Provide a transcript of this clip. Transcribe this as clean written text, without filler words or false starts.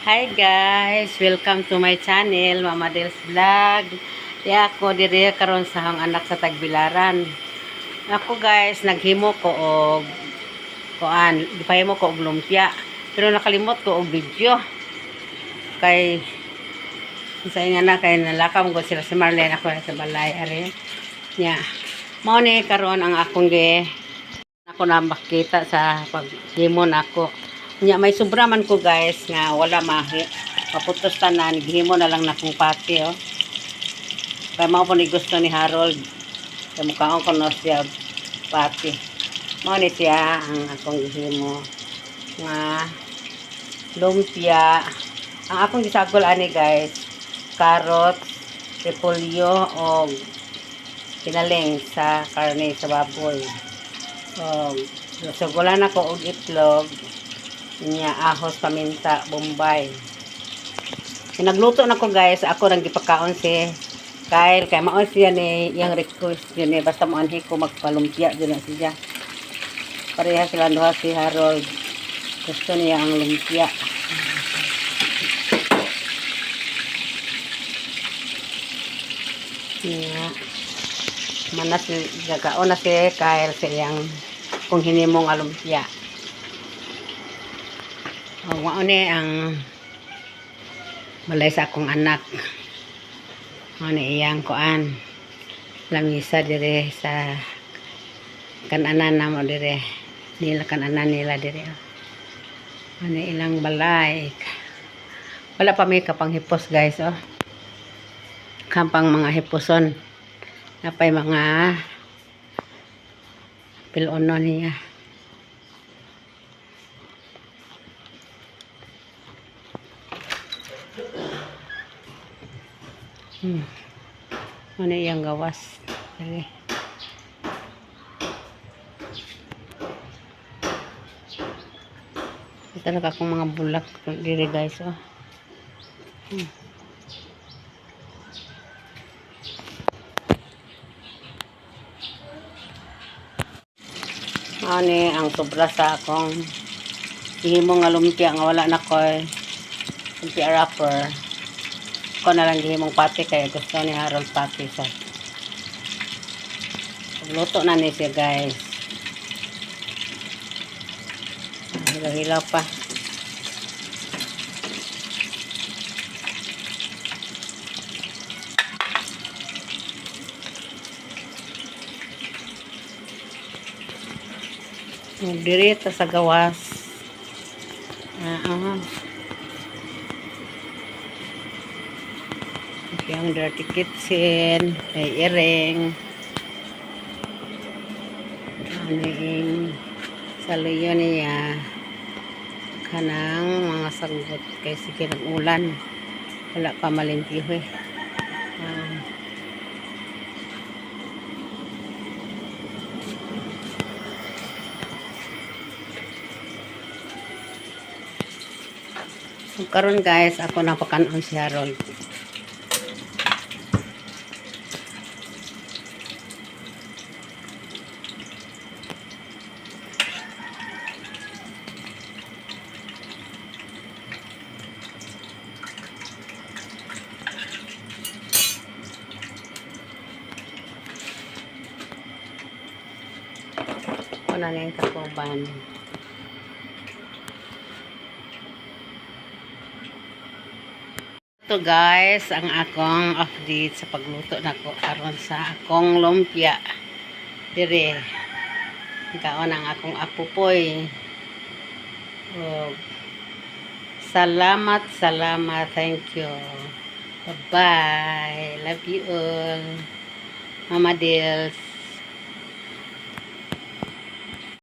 Hi guys, welcome to my channel, Mama Dels Vlog. Ako dire karon sa akong anak sa Tagbilaran. Ako guys, naghimo ko og gipahimo ko og lumpia. Pero nakalimot ko og video. Kay sa nga na kay nalakam ko sila si Marlene ako sa balay are. Nya. Mao ni karon ang akong ako na makita sa paghimo nako. Nya may sobra man ko guys nga wala maputos tanan, gihimo na lang na kong pati oh. Kaya mao po ni gusto ni Harold. Kaya mukhaon ko na siya pati. Mao ni siya ang akong gihimo nga lumpia. Ang akong gisagol ani guys, carrots, repolyo o pinaling sa karne sa baboy. Sugulan ako og itlog niya, ahos, paminta, bombay. Nagluto na ko guys, ako nang gipakaon si Kyle, kaya maon siya ni yung request yun eh, basta maanhi ko magpalumpia dyan na siya. Pareha sila doha si Harold, gusto niya ang lumpia. Niya manas gagaon na si Kyle sa iyang kung hinimong lumpia. Mao ni ang malay sa akong anak. Mao ni iyang kuan lamisa dire sa kananan na mo dire nila kananan nila dire. Ano ilang balay. Wala pa may kapanghipos guys oh. Kampang mga hiposon. Napay mga pilono niya. Ano yung gawas okay. Ito na akong mga bulak diri guys oh. Ano ang sobra sa akong hihimong nga lumpia nga wala na ko lumpia wrapper ko na lang gihimong pati kaya gusto ni Harold pati sa luto na ni siya guys. Hilaw-hilaw pa. Dirito sa gawas. Yung dirty kitchen, may iring, aning saluyo niya, kanang mga sanggot kay sige nag-ulan, wala pa malimpiho eh. So, karon guys, ako napakanon si Harold. Na yung kakuban. Ito guys, ang akong update sa pagluto na ko karon sa akong lumpia. Dire. Kaon ang akong apupoy. Salamat, thank you. Bye-bye. Love you all. Mama Dels.